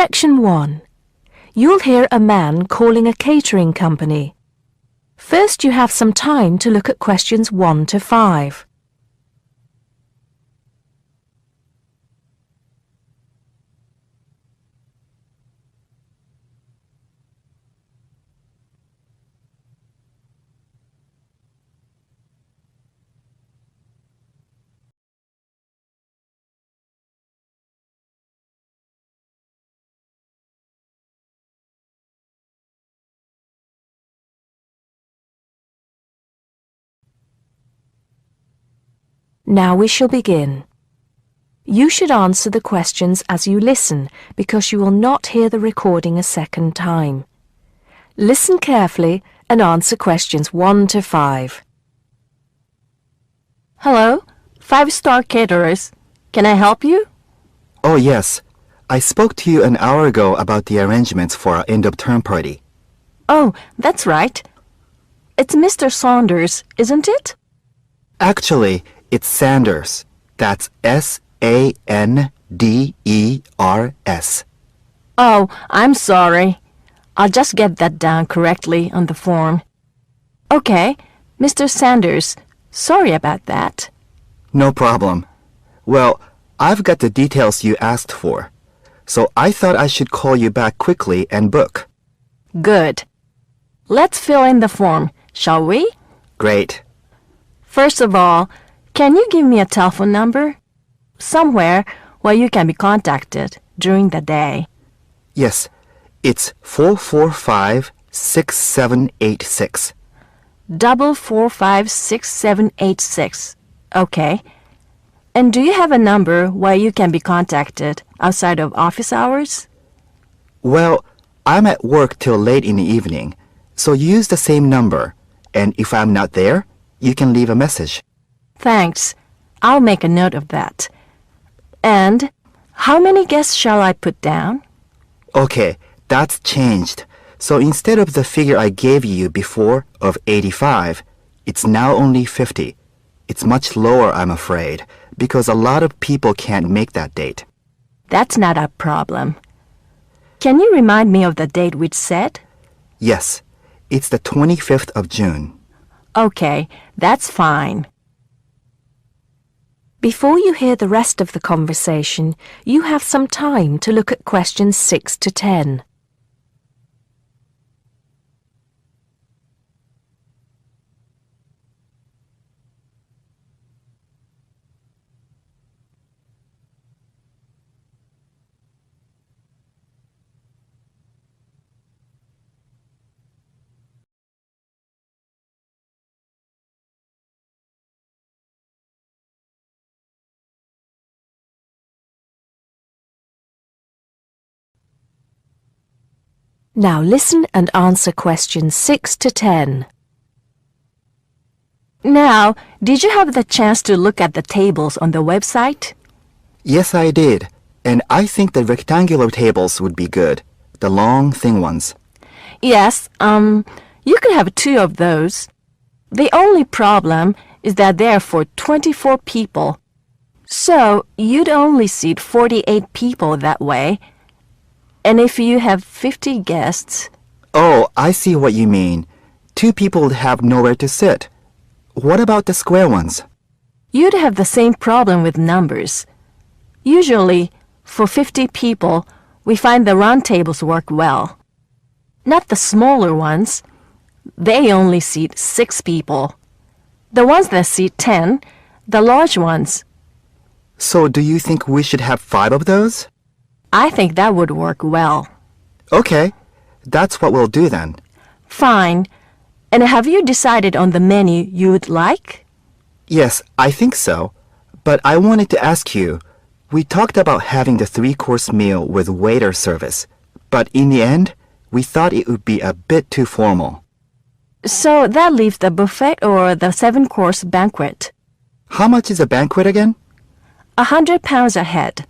Section 1. You'll hear a man calling a catering company. First, you have some time to look at questions 1 to 5. Now we shall begin. You should answer the questions as you listen because you will not hear the recording a second time. Listen carefully and answer questions 1 to 5. Hello, 5-star caterers. Can I help you? Oh, yes. I spoke to you an hour ago about the arrangements for our end-of-term party. Oh, that's right. It's Mr. Saunders, isn't it? Actually, it's Sanders. That's S-A-N-D-E-R-S. Oh, I'm sorry. I'll just get that down correctly on the form. Okay, Mr. Sanders, sorry about that. No problem. Well, I've got the details you asked for, so I thought I should call you back quickly and book. Good. Let's fill in the form, shall we? Great. First of all, can you give me a telephone number? Somewhere where you can be contacted during the day. Yes, it's 445-6786. 445-6786. Okay. And do you have a number where you can be contacted outside of office hours? Well, I'm at work till late in the evening, so use the same number, and if I'm not there, you can leave a message. Thanks. I'll make a note of that. And how many guests shall I put down? Okay, that's changed. So instead of the figure I gave you before of 85, it's now only 50. It's much lower, I'm afraid, because a lot of people can't make that date. That's not a problem. Can you remind me of the date we'd set? Yes, it's the 25th of June. Okay, that's fine. Before you hear the rest of the conversation, you have some time to look at questions 6 to 10. Now listen and answer questions 6 to 10. Now, did you have the chance to look at the tables on the website? Yes, I did. And I think the rectangular tables would be good. The long, thin ones. Yes, you could have 2 of those. The only problem is that they're for 24 people. So, you'd only seat 48 people that way. And if you have 50 guests... Oh, I see what you mean. 2 people would have nowhere to sit. What about the square ones? You'd have the same problem with numbers. Usually, for 50 people, we find the round tables work well. Not the smaller ones. They only seat 6 people. The ones that seat 10, the large ones. So do you think we should have 5 of those? I think that would work well. Okay, that's what we'll do then. Fine. And have you decided on the menu you'd like? Yes, I think so. But I wanted to ask you, we talked about having the 3-course meal with waiter service, but in the end, we thought it would be a bit too formal. So that leaves the buffet or the 7-course banquet. How much is a banquet again? £100 a head.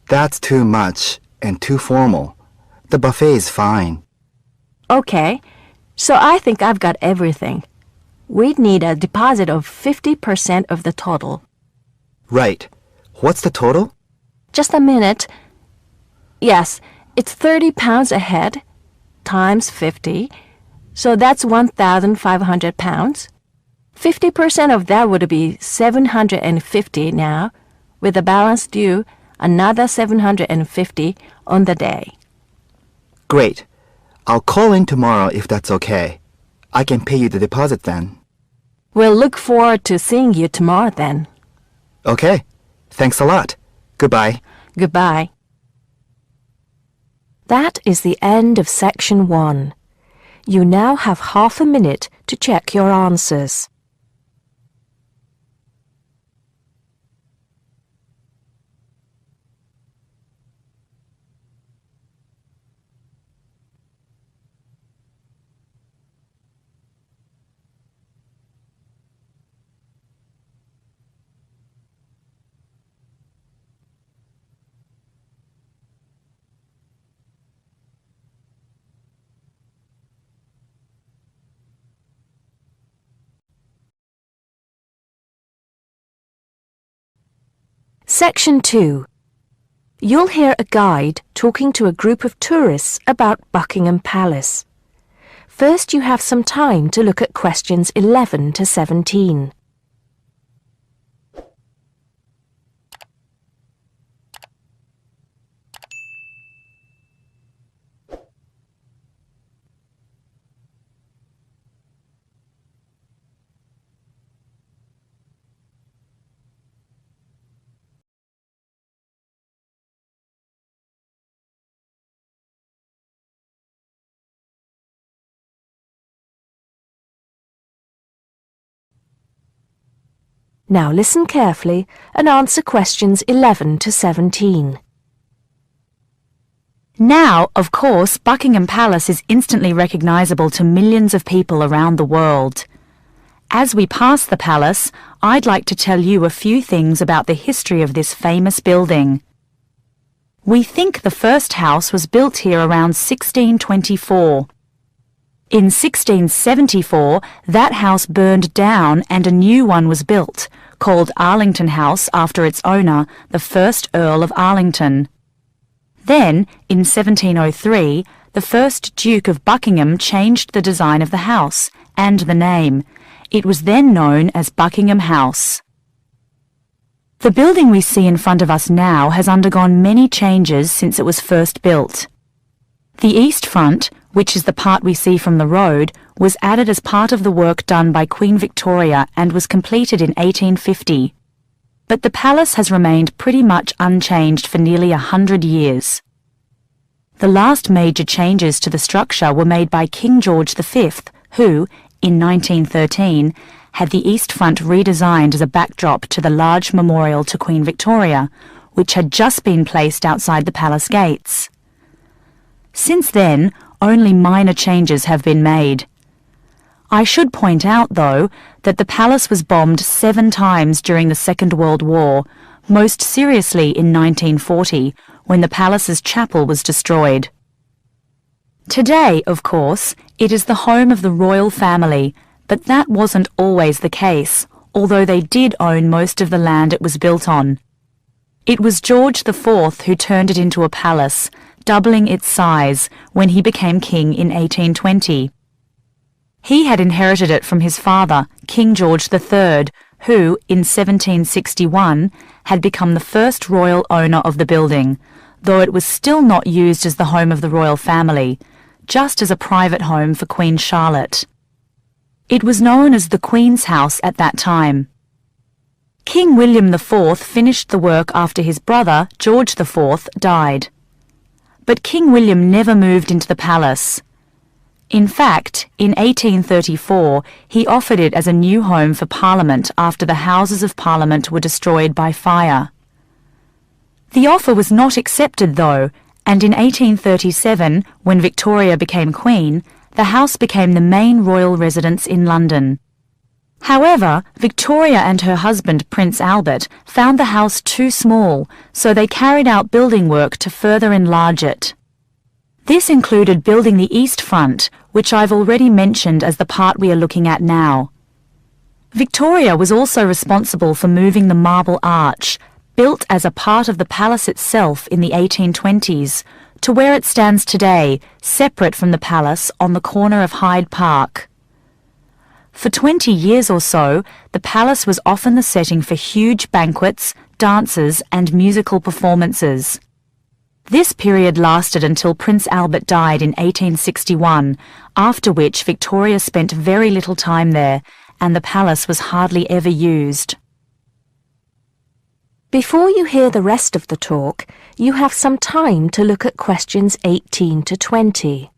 That's too much and too formal. The buffet is fine. Okay, so I think I've got everything. We'd need a deposit of 50% of the total. Right. What's the total? Just a minute. Yes, It's £30 a head times 50, so that's 1,500 pounds. 50% of that would be 750 now, with the balance due another 750 on the day. Great. I'll call in tomorrow if that's okay. I can pay you the deposit then. We'll look forward to seeing you tomorrow then. Okay. Thanks a lot. Goodbye. Goodbye. That is the end of section 1. You now have half a minute to check your answers. Section 2. You'll hear a guide talking to a group of tourists about Buckingham Palace. First, you have some time to look at questions 11 to 17. Now listen carefully and answer questions 11 to 17. Now, of course, Buckingham Palace is instantly recognisable to millions of people around the world. As we pass the palace, I'd like to tell you a few things about the history of this famous building. We think the first house was built here around 1624. In 1674, that house burned down and a new one was built, called Arlington House after its owner, the first Earl of Arlington. Then, in 1703, the first Duke of Buckingham changed the design of the house and the name. It was then known as Buckingham House. The building we see in front of us now has undergone many changes since it was first built. The east front, which is the part we see from the road, was added as part of the work done by Queen Victoria and was completed in 1850. But the palace has remained pretty much unchanged for nearly 100 years. The last major changes to the structure were made by King George V, who, in 1913, had the east front redesigned as a backdrop to the large memorial to Queen Victoria, which had just been placed outside the palace gates. Since then, only minor changes have been made. I should point out, though, that the palace was bombed 7 times during the Second World War, most seriously in 1940, when the palace's chapel was destroyed. Today, of course, it is the home of the royal family, but that wasn't always the case, although they did own most of the land it was built on. It was George IV who turned it into a palace, doubling its size when he became king in 1820. He had inherited it from his father, King George III, who, in 1761, had become the first royal owner of the building, though it was still not used as the home of the royal family, just as a private home for Queen Charlotte. It was known as the Queen's House at that time. King William IV finished the work after his brother, George IV, died. But King William never moved into the palace. In fact, in 1834, he offered it as a new home for Parliament after the Houses of Parliament were destroyed by fire. The offer was not accepted, though, and in 1837, when Victoria became Queen, the house became the main royal residence in London. However, Victoria and her husband, Prince Albert, found the house too small, so they carried out building work to further enlarge it. This included building the east front, which I've already mentioned as the part we are looking at now. Victoria was also responsible for moving the Marble Arch, built as a part of the palace itself in the 1820s, to where it stands today, separate from the palace on the corner of Hyde Park. For 20 years or so, the palace was often the setting for huge banquets, dances and musical performances. This period lasted until Prince Albert died in 1861, after which Victoria spent very little time there, and the palace was hardly ever used. Before you hear the rest of the talk, you have some time to look at questions 18 to 20.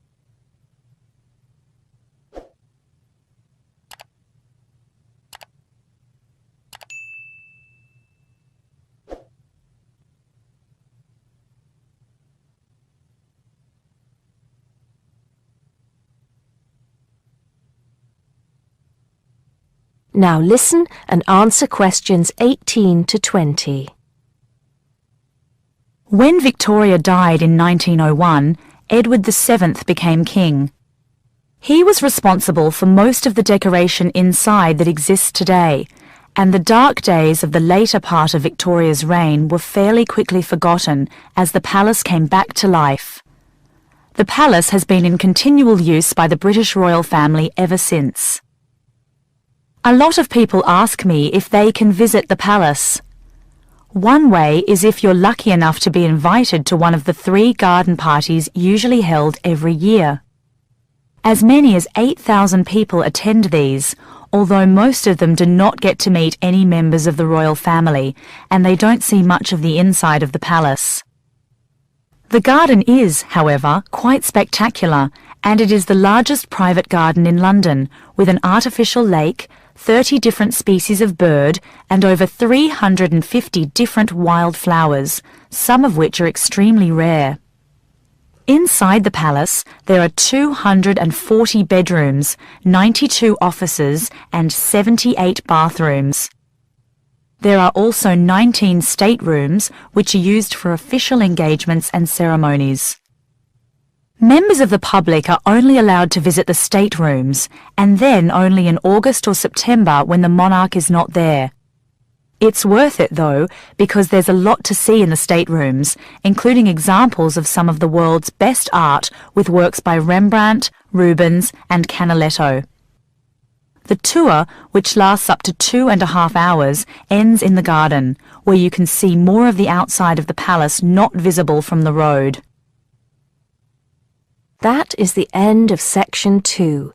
Now listen and answer questions 18 to 20. When Victoria died in 1901, Edward VII became king. He was responsible for most of the decoration inside that exists today, and the dark days of the later part of Victoria's reign were fairly quickly forgotten as the palace came back to life. The palace has been in continual use by the British royal family ever since. A lot of people ask me if they can visit the palace. One way is if you're lucky enough to be invited to one of the 3 garden parties usually held every year. As many as 8,000 people attend these, although most of them do not get to meet any members of the royal family, and they don't see much of the inside of the palace. The garden is, however, quite spectacular, and it is the largest private garden in London, with an artificial lake, 30 different species of bird, and over 350 different wild flowers, some of which are extremely rare. Inside the palace, there are 240 bedrooms, 92 offices, and 78 bathrooms. There are also 19 staterooms, which are used for official engagements and ceremonies. Members of the public are only allowed to visit the staterooms, and then only in August or September when the monarch is not there. It's worth it, though, because there's a lot to see in the staterooms, including examples of some of the world's best art with works by Rembrandt, Rubens, and Canaletto. The tour, which lasts up to 2.5 hours, ends in the garden, where you can see more of the outside of the palace not visible from the road. That is the end of section 2.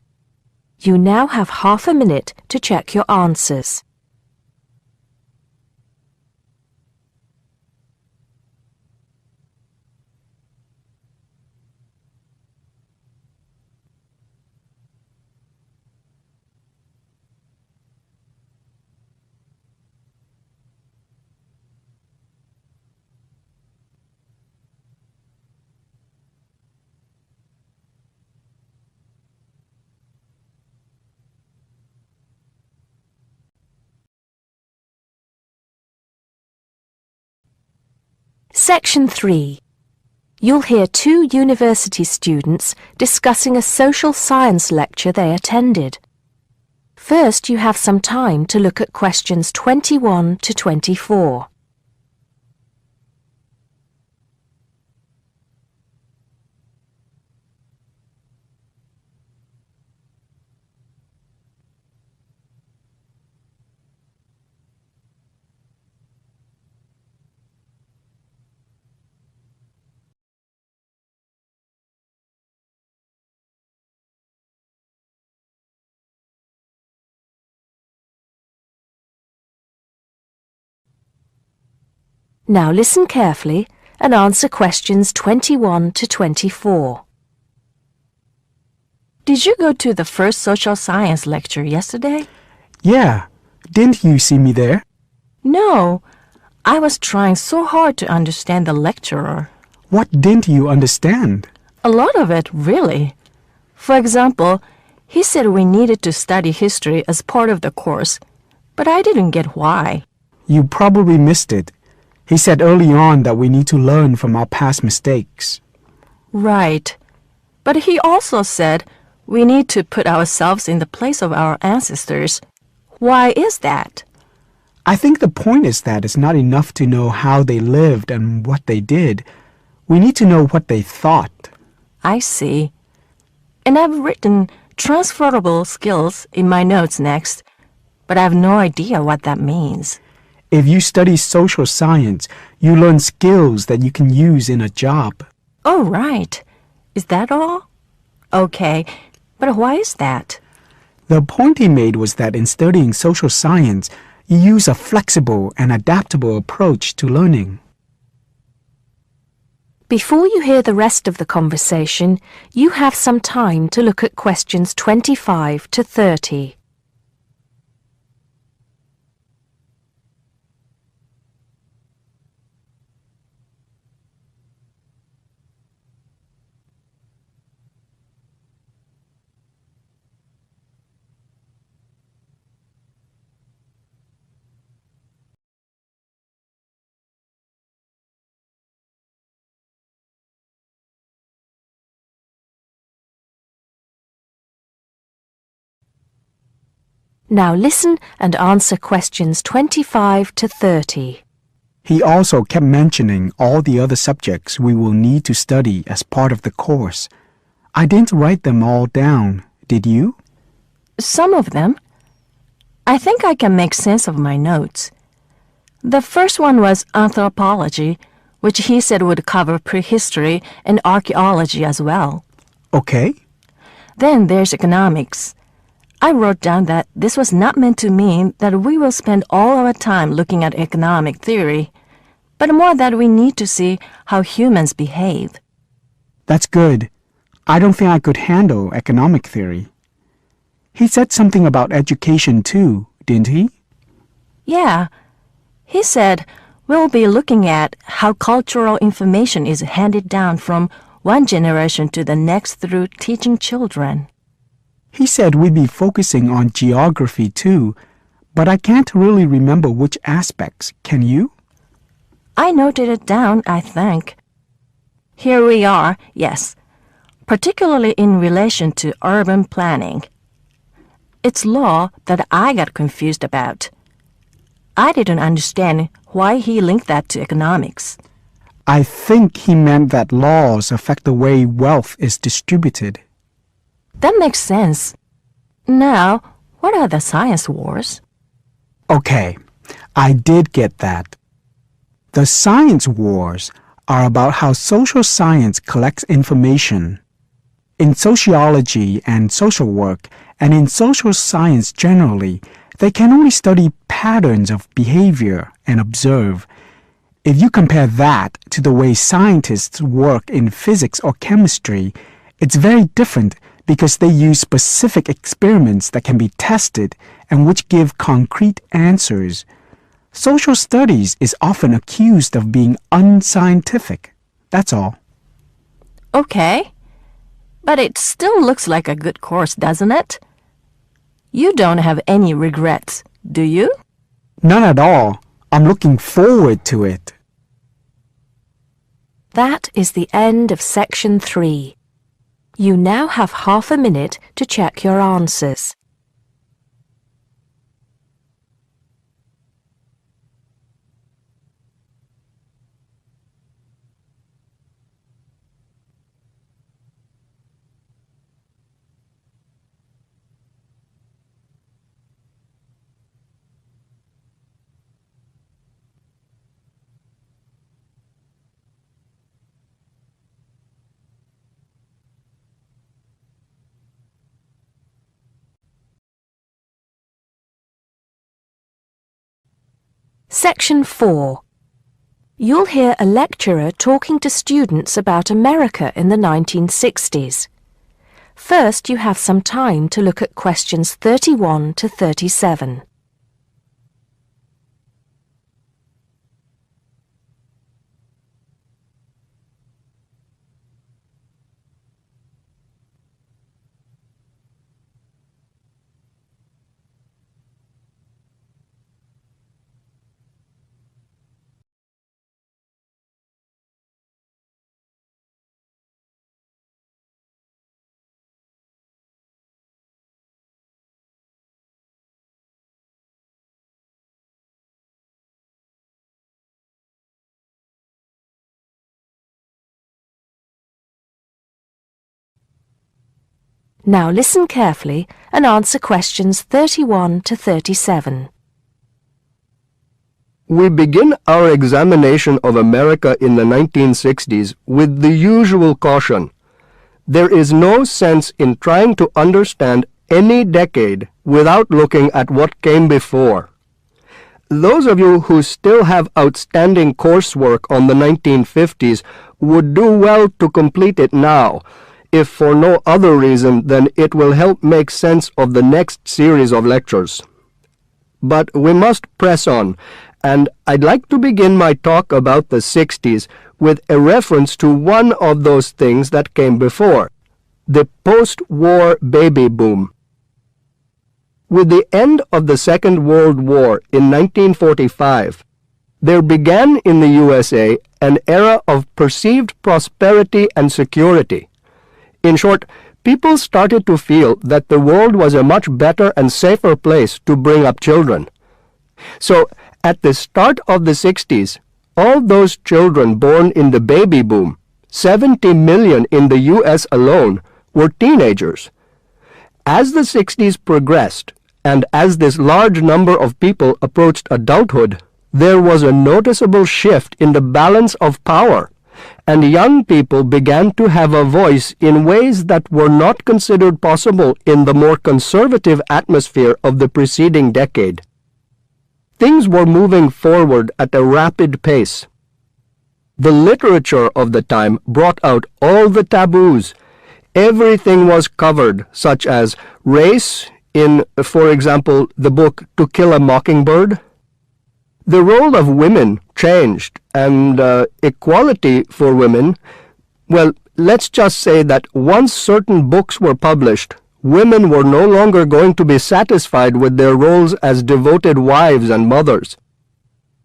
You now have half a minute to check your answers. Section 3. You'll hear 2 university students discussing a social science lecture they attended. First, you have some time to look at questions 21 to 24. Now listen carefully and answer questions 21 to 24. Did you go to the first social science lecture yesterday? Yeah, didn't you see me there? No, I was trying so hard to understand the lecturer. What didn't you understand? A lot of it, really. For example, he said we needed to study history as part of the course, but I didn't get why. You probably missed it. He said early on that we need to learn from our past mistakes. Right. But he also said we need to put ourselves in the place of our ancestors. Why is that? I think the point is that it's not enough to know how they lived and what they did. We need to know what they thought. I see. And I've written transferable skills in my notes next, but I have no idea what that means. If you study social science, you learn skills that you can use in a job. Oh, right. Is that all? Okay, but why is that? The point he made was that in studying social science, you use a flexible and adaptable approach to learning. Before you hear the rest of the conversation, you have some time to look at questions 25 to 30. Now listen and answer questions 25 to 30. He also kept mentioning all the other subjects we will need to study as part of the course. I didn't write them all down, did you? Some of them. I think I can make sense of my notes. The first one was anthropology, which he said would cover prehistory and archaeology as well. Okay. Then there's economics. I wrote down that this was not meant to mean that we will spend all our time looking at economic theory, but more that we need to see how humans behave. That's good. I don't think I could handle economic theory. He said something about education too, didn't he? Yeah, he said we'll be looking at how cultural information is handed down from one generation to the next through teaching children. He said we'd be focusing on geography too, but I can't really remember which aspects. Can you? I noted it down, I think. Here we are, yes, particularly in relation to urban planning. It's law that I got confused about. I didn't understand why he linked that to economics. I think he meant that laws affect the way wealth is distributed. That makes sense. Now, what are the science wars? Okay, I did get that. The science wars are about how social science collects information. In sociology and social work, and in social science generally, they can only study patterns of behavior and observe. If you compare that to the way scientists work in physics or chemistry, it's very different because they use specific experiments that can be tested and which give concrete answers. Social studies is often accused of being unscientific. That's all. Okay, but it still looks like a good course, doesn't it? You don't have any regrets, do you? None at all. I'm looking forward to it. That is the end of section 3. You now have half a minute to check your answers. Section 4. You'll hear a lecturer talking to students about America in the 1960s. First, you have some time to look at questions 31 to 37. Now listen carefully and answer questions 31 to 37. We begin our examination of America in the 1960s with the usual caution. There is no sense in trying to understand any decade without looking at what came before. Those of you who still have outstanding coursework on the 1950s would do well to complete it now, if for no other reason than it will help make sense of the next series of lectures. But we must press on, and I'd like to begin my talk about the 60s with a reference to one of those things that came before, the post-war baby boom. With the end of the Second World War in 1945, there began in the USA an era of perceived prosperity and security. In short, people started to feel that the world was a much better and safer place to bring up children. So, at the start of the 60s, all those children born in the baby boom, 70 million in the US alone, were teenagers. As the 60s progressed, and as this large number of people approached adulthood, there was a noticeable shift in the balance of power, and young people began to have a voice in ways that were not considered possible in the more conservative atmosphere of the preceding decade. Things were moving forward at a rapid pace. The literature of the time brought out all the taboos. Everything was covered, such as race, in, for example, the book To Kill a Mockingbird. The role of women changed, and equality for women, well, let's just say that once certain books were published, women were no longer going to be satisfied with their roles as devoted wives and mothers.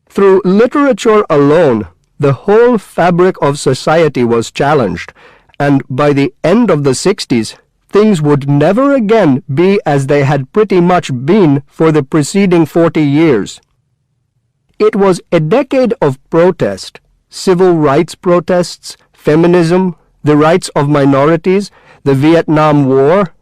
Through literature alone, the whole fabric of society was challenged, and by the end of the 60s, things would never again be as they had pretty much been for the preceding 40 years. It was a decade of protest, civil rights protests, feminism, the rights of minorities, the Vietnam War.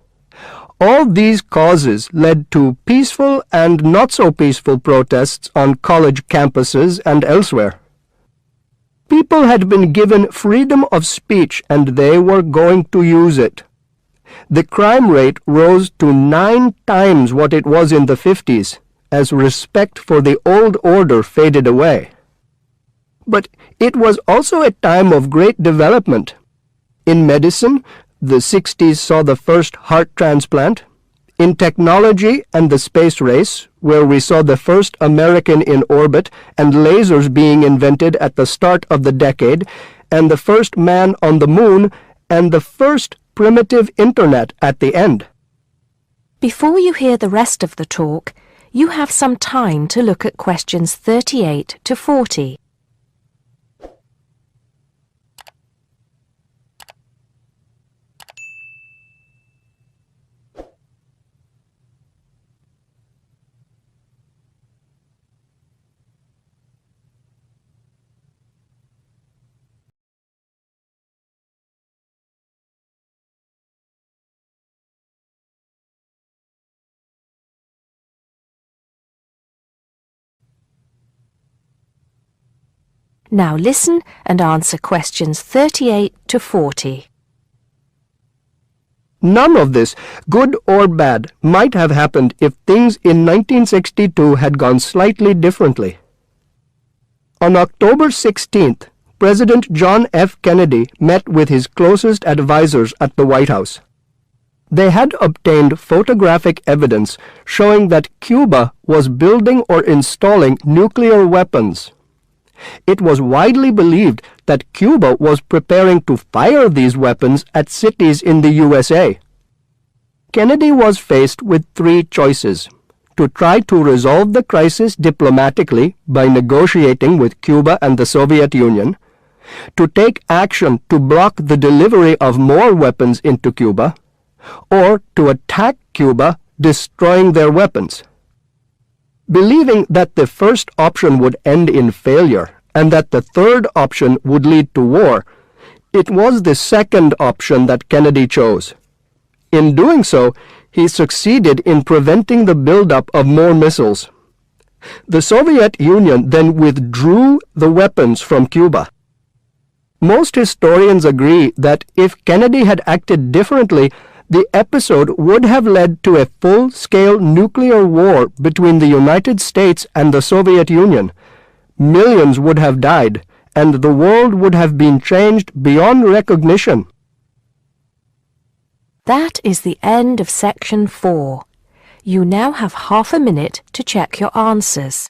All these causes led to peaceful and not so peaceful protests on college campuses and elsewhere. People had been given freedom of speech and they were going to use it. The crime rate rose to 9 times what it was in the 50s, as respect for the old order faded away. But it was also a time of great development. In medicine, the 60s saw the first heart transplant. In technology and the space race, where we saw the first American in orbit and lasers being invented at the start of the decade, and the first man on the moon, and the first primitive internet at the end. Before you hear the rest of the talk, you have some time to look at questions 38 to 40. Now listen and answer questions 38 to 40. None of this, good or bad, might have happened if things in 1962 had gone slightly differently. On October 16th, President John F. Kennedy met with his closest advisors at the White House. They had obtained photographic evidence showing that Cuba was building or installing nuclear weapons. It was widely believed that Cuba was preparing to fire these weapons at cities in the USA. Kennedy was faced with 3 choices: to try to resolve the crisis diplomatically by negotiating with Cuba and the Soviet Union, to take action to block the delivery of more weapons into Cuba, or to attack Cuba, destroying their weapons. Believing that the first option would end in failure and that the third option would lead to war, it was the second option that Kennedy chose. In doing so, he succeeded in preventing the buildup of more missiles. The Soviet Union then withdrew the weapons from Cuba. Most historians agree that if Kennedy had acted differently, the episode would have led to a full-scale nuclear war between the United States and the Soviet Union. Millions would have died, and the world would have been changed beyond recognition. That is the end of section 4. You now have half a minute to check your answers.